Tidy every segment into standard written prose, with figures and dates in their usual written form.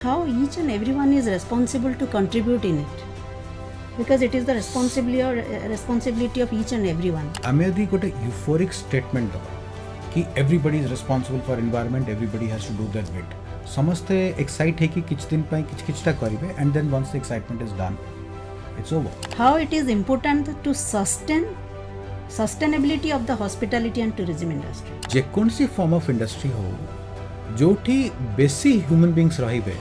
how each and everyone is responsible to contribute in it, because it is the responsibility of each and everyone. आमे यदि गोटे euphoric statement दो कि everybody is responsible for environment, everybody has to do their bit. समस्ते excite है कि किछ दिन पाई किछ करिवे, and then once the excitement is done, it's over. How it is important to sustainability of the hospitality and tourism industry. जे कोनसी form of industry हो जोठी बेसी human beings रहिबे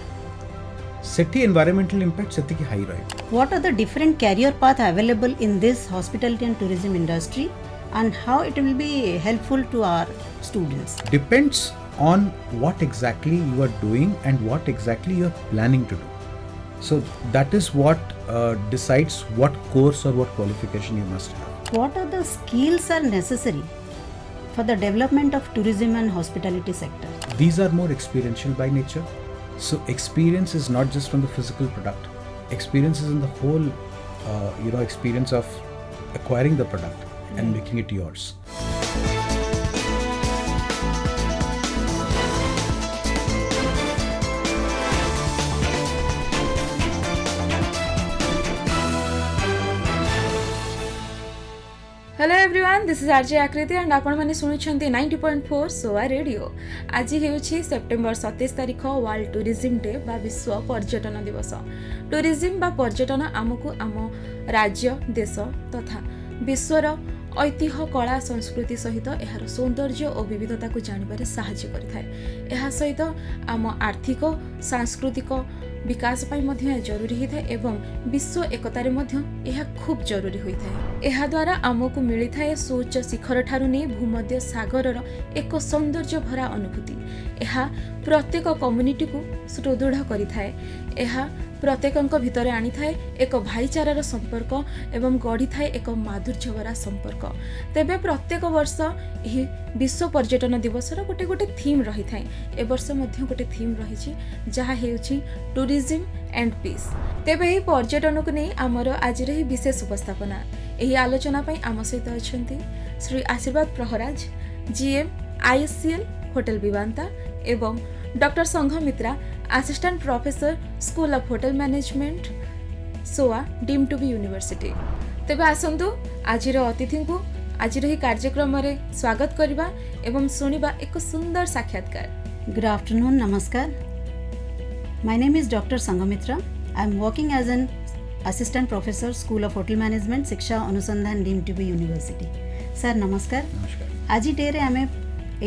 सेठी environmental impact सेठी की high रहिबे. What are the different career path available in this hospitality and tourism industry, and how it will be helpful to our students? Depends on what exactly you are doing and what exactly you are planning to do. So that is what decides what course or what qualification you must have. What are the skills are necessary for the development of tourism and hospitality sector? These are more experiential by nature. So experience is not just from the physical product. Experience is in the whole, experience of acquiring the product and making it yours. Hello everyone, this is RJ आकृति and आपण माने सुनुछंती 90.4 सोआ radio. आज हेउछि September 27 तारिख world tourism day बा विश्व पर्यटन दिवस. टूरिज्म बा पर्यटन आमको आम राज्य देश तथा विश्वर ऐतिह्य कला संस्कृति सहित एहार सौंदर्य और विविधता को जानिबारे सहाय्य करिथाय. एहा सहित आम आर्थिक सांस्कृतिक विकास पाई मध्य जरूरी होता है एवं विश्व एकतारे मध्य यह खूब जरूरी होता है. एहा द्वारा आमको मिलता है सोच शिखर ठारू नहीं भूमध्य सागर एक सौंदर्य भरा अनुभूति. एहा प्रत्येक कम्युनिटी को सुदृढ़ करिथाय. एहा प्रत्येकଙ୍କ भितरे आनी थाए एक भाईचारार संपर्क एवं गढ़ी थाए एक माधुर्य भरा संपर्क. तेबे प्रत्येक वर्ष यही विश्व पर्यटन दिवस गोटे गोटे थीम रही थाए. ए वर्ष मध्य गोटे थीम रही जहाँ हेउछि टूरिज्म एंड पीस. तेबे यही पर्यटन को नहीं आमर आज ही विशेष उपस्थापना. यही आलोचना पाई आम सहित अछंती श्री आशीर्वाद Praharaj, GM IHCL hotel Vivanta एवं doctor Sanghamitra, assistant professor school of hotel management, SOA Deemed to be university. तेबे आसंतु आजिर अतिथि को आजिर ही कार्यक्रम रे स्वागत करबा एवं सुनिबा एक सुंदर साक्षात्कार. Good afternoon, namaskar. My name is Dr. Sanghamitra. I am working as an assistant professor, School of Hotel Management, Shiksha Anusandhan Deemed to be University. Sir, namaskar. नमस्कार. आज डे रे आमे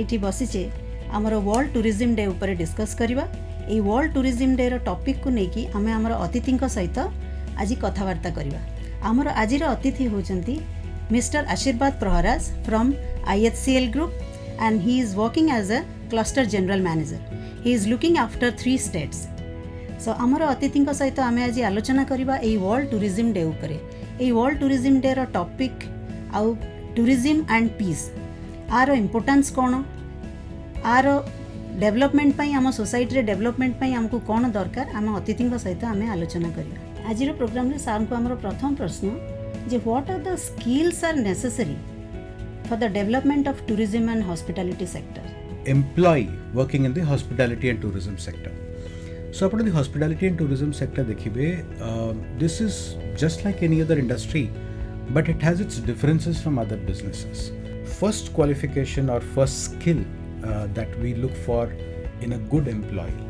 एठी बसिचे आमर वर्ल्ड टूरिज्म डे ऊपर discuss करबा. ए world tourism day रो topic को नेकी आमे आमर अतिथिंक सहित आज कथावार्ता करबा. आमर आजिर अतिथि होचंती मिस्टर आशीर्वाद Praharaj from IHCL group, and he is working as a cluster general manager. He is looking after 3 states. So आमर अतिथिंक सहित आमे आज आलोचना करबा ए वर्ल्ड टूरिज्म डे ऊपर. ए वर्ल्ड टूरिज्म डे रो टॉपिक आउ टूरिज्म एंड पीस आर इम्पोर्टेंस कोन, आर डेवलपमेंट पाई आम सोसाइटी रे डेवलपमेंट पाई हमको कोन दरकार, आम अतिथिंक सहित आमे आलोचना करबा. आजिर प्रोग्राम रे सार को हमर प्रथम प्रश्न जे what are the skills are necessary for the development of tourism and hospitality sector. Employee working in the hospitality and tourism sector. So upon the hospitality and tourism sector dekhibe, this is just like any other industry, but it has its differences from other businesses. First qualification or first skill that we look for in a good employee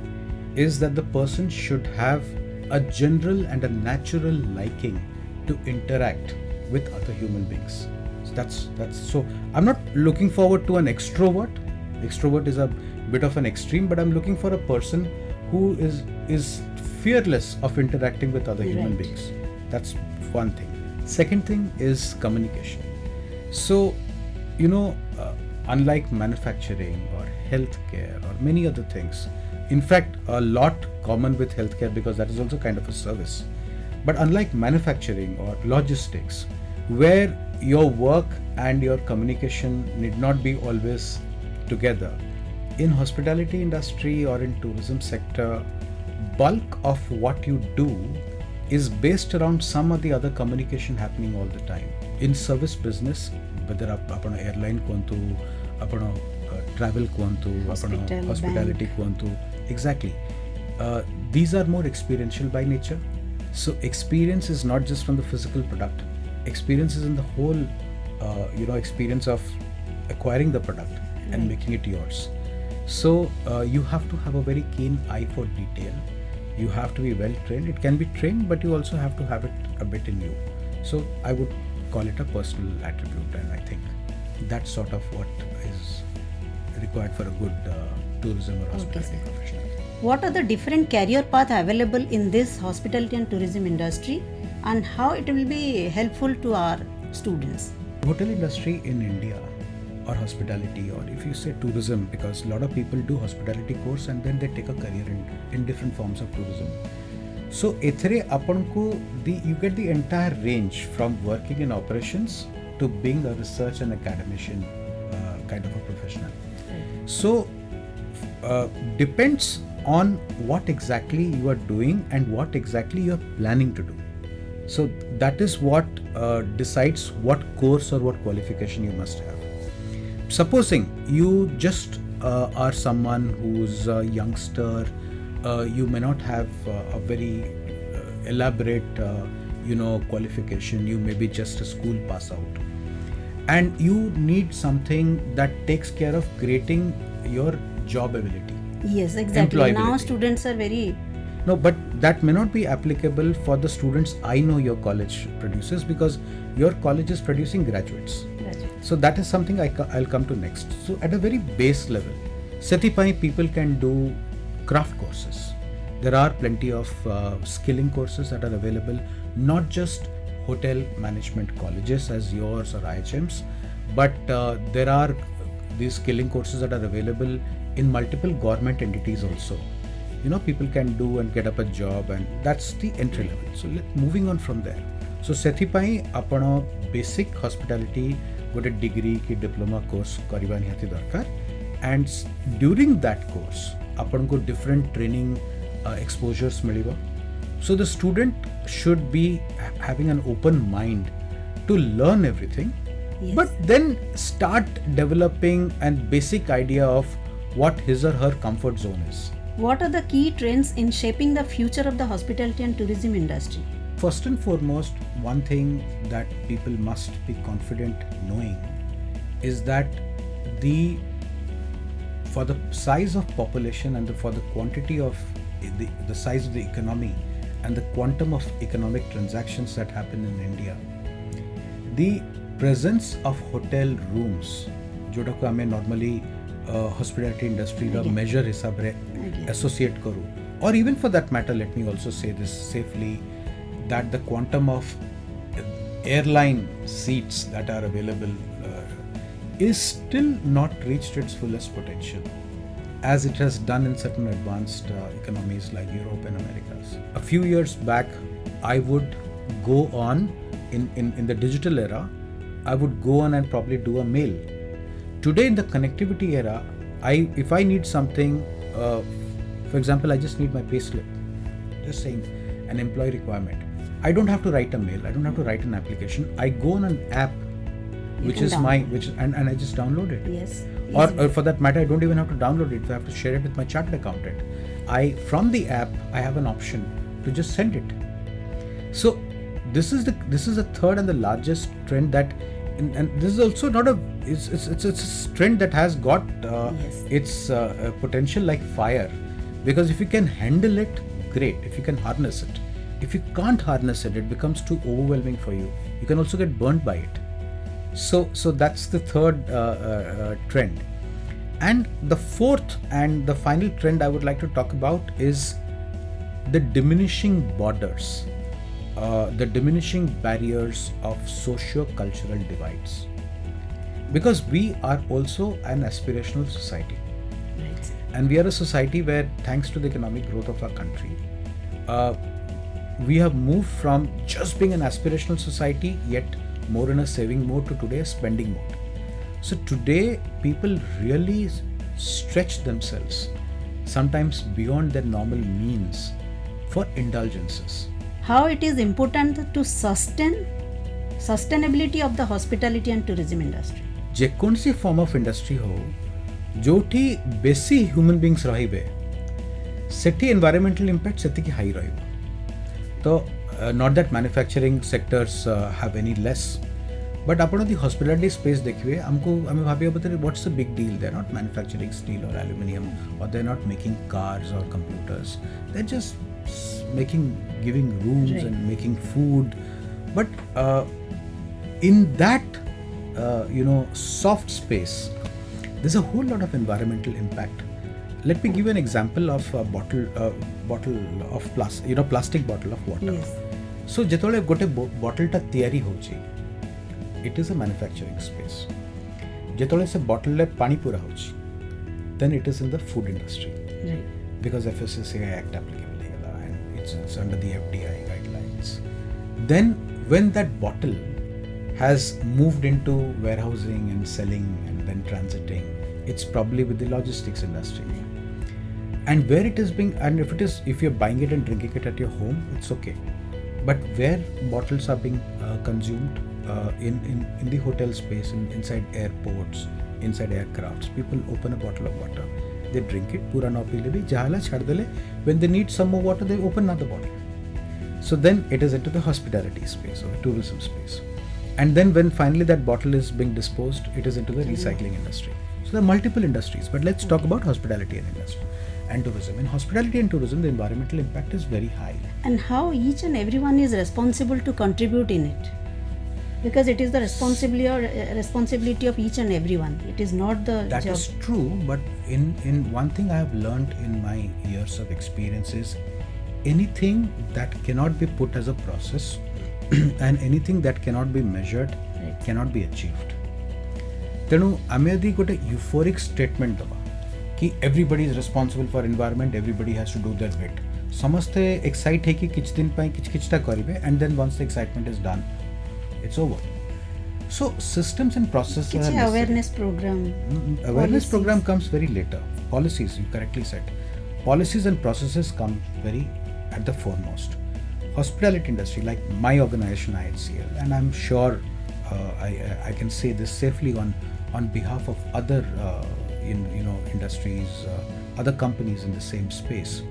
is that the person should have a general and a natural liking to interact with other human beings. So that's so I'm not looking forward to an extrovert. Extrovert is a bit of an extreme, but I'm looking for a person who is fearless of interacting with other human beings. That's one thing. Second thing is communication. So unlike manufacturing or healthcare or many other things, in fact a lot common with healthcare because that is also kind of a service, but unlike manufacturing or logistics where your work and your communication need not be always together, in hospitality industry or in tourism sector bulk of what you do is based around some or the other communication happening all the time. In service business, whether आपण airline कुहंतु, आपण travel कुहंतु, आपण hospitality कुहंतु, exactly these are more experiential by nature. So experience is not just from the physical product. Experience is in the whole, experience of acquiring the product and making it yours. So you have to have a very keen eye for detail. You have to be well trained. It can be trained, but you also have to have it a bit in you. So I would call it a personal attribute, and I think that's sort of what is required for a good tourism or hospitality professional. What are the different career paths available in this hospitality and tourism industry, and how it will be helpful to our students? Hotel industry in India, or hospitality, or if you say tourism, because a lot of people do hospitality course and then they take a career in different forms of tourism. So ethre apanku you get the entire range from working in operations to being a research and academician kind of a professional. So depends on what exactly you are doing and what exactly you are planning to do. So that is what decides what course or what qualification you must have. Supposing you just are someone who's a youngster, you may not have a very elaborate qualification. You may be just a school pass out, and you need something that takes care of creating your job ability. Yes, exactly. Now students are very... No, but that may not be applicable for the students I know your college produces, because your college is producing graduates. So that is something I'll come to next. So at a very base level, Sethipai people can do craft courses. There are plenty of skilling courses that are available, not just hotel management colleges as yours or IHMs, but there are these skilling courses that are available in multiple government entities also. People can do and get up a job, and that's the entry level. So moving on from there. So Sethipai apana basic hospitality gote degree ki diploma course kariba nihati darkar, and during that course apanko different training exposures miliba. So the student should be having an open mind to learn everything, but then start developing a basic idea of what his or her comfort zone is. What are the key trends in shaping the future of the hospitality and tourism industry? First and foremost, one thing that people must be confident knowing is that for the size of population and for the quantity of the size of the economy and the quantum of economic transactions that happen in India, the presence of hotel rooms, जोटा को हमें normally hospitality industry का measure हिसाब रे associate करूँ, or even for that matter, let me also say this safely, that the quantum of airline seats that are available is still not reached its fullest potential, as it has done in certain advanced economies like Europe and Americas. A few years back, I would go on in the digital era, I would go on and probably do a mail. Today in the connectivity era, if I need something, for example, I just need my payslip, just saying an employee requirement. I don't have to write a mail. I don't have to write an application. I go on an app, and I just download it. Yes. Or for that matter, I don't even have to download it. I have to share it with my chartered accountant. From the app, I have an option to just send it. So this is the third and the largest trend that, and this is also not it's a trend that has got its potential like fire, because if you can handle it, great. If you can harness it. If you can't harness it, it becomes too overwhelming for you. You can also get burnt by it. So that's the third trend. And the fourth and the final trend I would like to talk about is the diminishing borders, the diminishing barriers of socio-cultural divides. Because we are also an aspirational society. Right. And we are a society where, thanks to the economic growth of our country, we have moved from just being an aspirational society, yet more in a saving mode, to today a spending mode. So today people really stretch themselves, sometimes beyond their normal means, for indulgences. How it is important to sustain sustainability of the hospitality and tourism industry? जेकोसी form of industry हो जोठी बेसी human beings रहिबे सेठी environmental impact सेतिकी हाई रहिबो तो not that manufacturing sectors have any less but आपण the hospitality space देखिए हमको हमें भाभी बताइए what's the big deal? They're not manufacturing steel or aluminium or they're not making cars or computers. They're just giving rooms right. and making food. But in that soft space, there's a whole lot of environmental impact. Let me give you an example of a bottle of plastic bottle of water. Yes. So जेतोले गोटे bottle टा तैयारी होची, it is a manufacturing space. जेतोले से bottle ले पानी पूरा होची, then it is in the food industry. Right. Because FSSAI Act applicable है and it's under the FDI guidelines. Then when that bottle has moved into warehousing and selling and then transiting, it's probably with the logistics industry. And where it is being, and if you're buying it and drinking it at your home, it's okay. But where bottles are being consumed in the hotel space, inside airports, inside aircrafts, people open a bottle of water, they drink it, pura na pile bhi, jahala chhad dele. When they need some more water, they open another bottle. So then it is into the hospitality space or the tourism space. And then when finally that bottle is being disposed, it is into the recycling industry. So there are multiple industries, but let's talk about hospitality and tourism. In hospitality and tourism, the environmental impact is very high. And how each and everyone is responsible to contribute in it, because it is the responsibility of each and everyone. It is not the That job. is true, but in one thing I have learned in my years of experience is anything that cannot be put as a process and anything that cannot be measured Right. cannot be achieved. ତେଣୁ ଆମେ ଯଦି ଗୋଟେ euphoric statement ଦେବା कि everybody is responsible for environment, everybody has to do their bit, ସମସ୍ତେ excite ହେଇକି କିଛି ଦିନ ପାଇଁ କିଛିଟା କରିବେ and then once the excitement is done, it's over. So systems and processes are necessary. Awareness program. Awareness policies. program comes very later. Policies, you correctly said. Policies and processes come very at the foremost. Hospitality industry, like my organization IHCL, and I'm sure I can say this safely on behalf of other industries, other companies in the same space.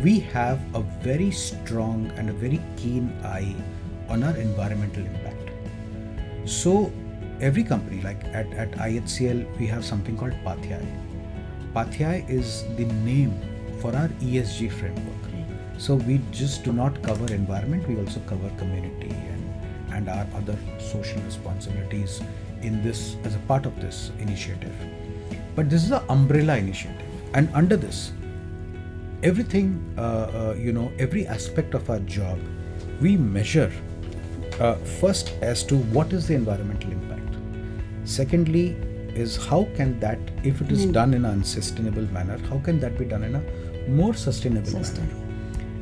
We have a very strong and a very keen eye on our environmental impact. So every company, like at IHCL, we have something called Pathyay. Pathyay is the name for our ESG framework. So we just do not cover environment, we also cover community and our other social responsibilities in this as a part of this initiative. But this is an umbrella initiative, and under this, everything, every aspect of our job, we measure first as to what is the environmental impact. Secondly is how can that, if it is done in an unsustainable manner, how can that be done in a more sustainable manner?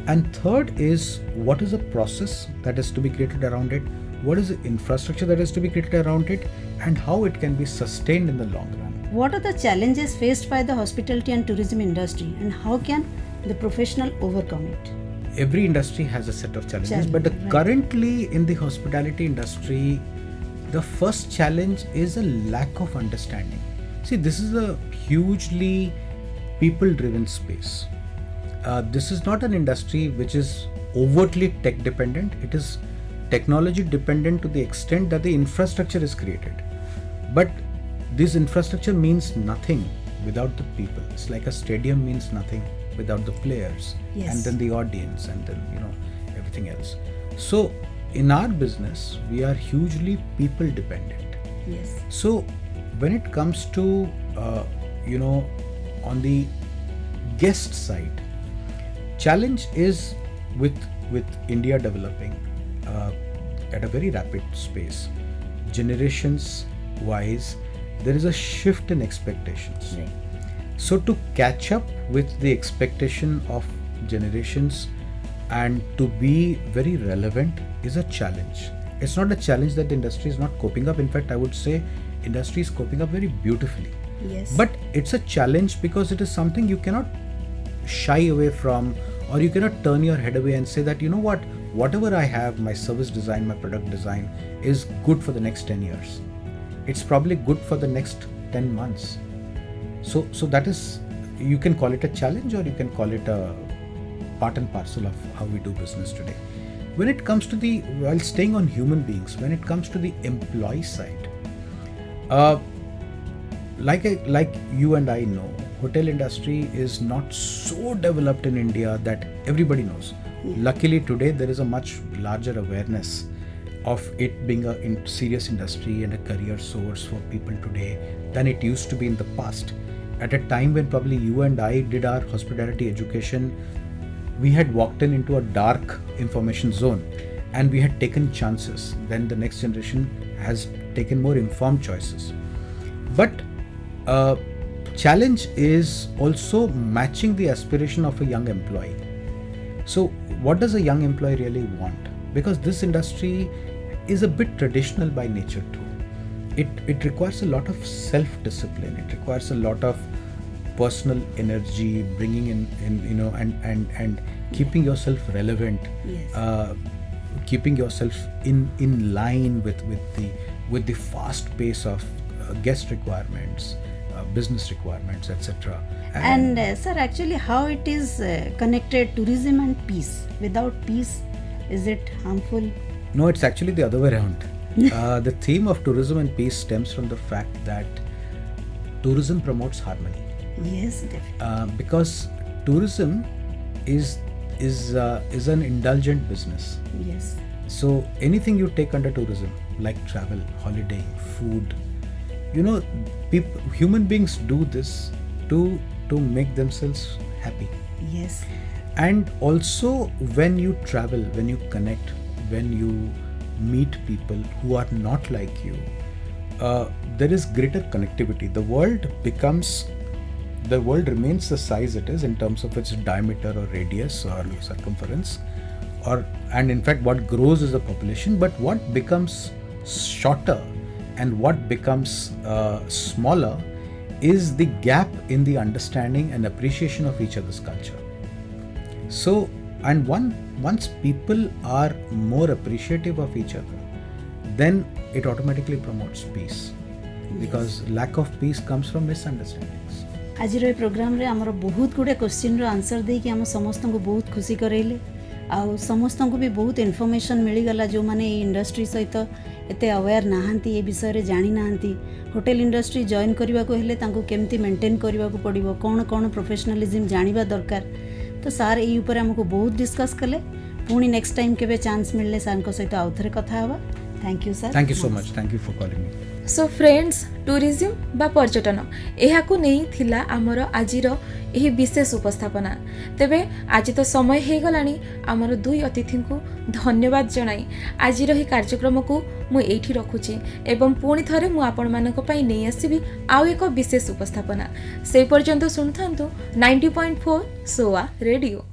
And third is what is the process that is to be created around it, what is the infrastructure that is to be created around it, and how it can be sustained in the long run. What are the challenges faced by the hospitality and tourism industry, and how can the professional overcome it? Every industry has a set of challenges, but currently in the hospitality industry, the first challenge is a lack of understanding. See, this is a hugely people-driven space. This is not an industry which is overtly tech dependent. It is technology dependent to the extent that the infrastructure is created. But this infrastructure means nothing without the people. It's like a stadium means nothing without the players, and then the audience, and then everything else. So in our business, we are hugely people dependent. Yes. So when it comes to on the guest side, challenge is with India developing at a very rapid space. Generations wise, there is a shift in expectations. Right. So to catch up with the expectation of generations and to be very relevant is a challenge. It's not a challenge that the industry is not coping up. In fact, I would say industry is coping up very beautifully. Yes. But it's a challenge because it is something you cannot shy away from, or you cannot turn your head away and say that, whatever I have, my service design, my product design is good for the next 10 years. It's probably good for the next 10 months. So that is you can call it a challenge or you can call it a part and parcel of how we do business today. When it comes to while staying on human beings, when it comes to the employee side, like you and I know, hotel industry is not so developed in India that everybody knows. Luckily today there is a much larger awareness of it being a serious industry and a career source for people today than it used to be in the past. At a time when probably you and I did our hospitality education, we had walked into a dark information zone and we had taken chances. Then the next generation has taken more informed choices. But challenge is also matching the aspiration of a young employee. So what does a young employee really want? Because this industry is a bit traditional by nature too. It requires a lot of self-discipline. It requires a lot of personal energy, bringing in and keeping yourself relevant, Yes. Keeping yourself in line with the fast pace of guest requirements, business requirements, etc. And sir, actually how it is connected, tourism and peace? Without peace, is it harmful? No, it's actually the other way around. The theme of tourism and peace stems from the fact that tourism promotes harmony. Yes, definitely. Because tourism is an indulgent business. Yes. So anything you take under tourism, like travel, holidaying, food, human beings do this to make themselves happy. Yes. And also when you travel, when you connect, when you meet people who are not like you, there is greater connectivity. The world remains the size it is in terms of its diameter or radius or circumference, and in fact what grows is the population, but what becomes shorter and what becomes smaller is the gap in the understanding and appreciation of each other's culture. So, and once people are more appreciative of each other, then it automatically promotes peace. Because lack of peace comes from misunderstandings. आज रो programme रे हमर बहुत गुडे question रो answer दे कि हम समस्त को बहुत खुशी करेले आ समस्त को भी बहुत इन्फॉर्मेशन मिली गला जो माने इंडस्ट्री सहित एते अवेयर नाहंती ए विषय रे जानि नाहंती होटल इंडस्ट्री जॉइन करबा को हेले तांको केमती मेंटेन करबा को पड़िबो कोन प्रोफेशनलिज्म जानिबा दरकार तो सार ए ऊपर हमको बहुत डिस्कस कले पुणी नेक्स्ट टाइम केबे चांस मिलले सारको सहित आउथरे कथा हवा thank you sir thank you so much thank you for calling me so friends tourism बा पर्यटन एहाकू नहीं थिला आमर आजिर एही विशेष उपस्थापना तेबे आज तो समय हे गलानी आमर दुई अतिथि को धन्यवाद जणाई आजिर ही कार्यक्रम को मु एठी रखुची एवं पुणी थरे मु आपण मानक पई नै आसीबी आउ एक विशेष उपस्थापना से पर्यंत सुनथांतु 90.4 सोआ रेडियो।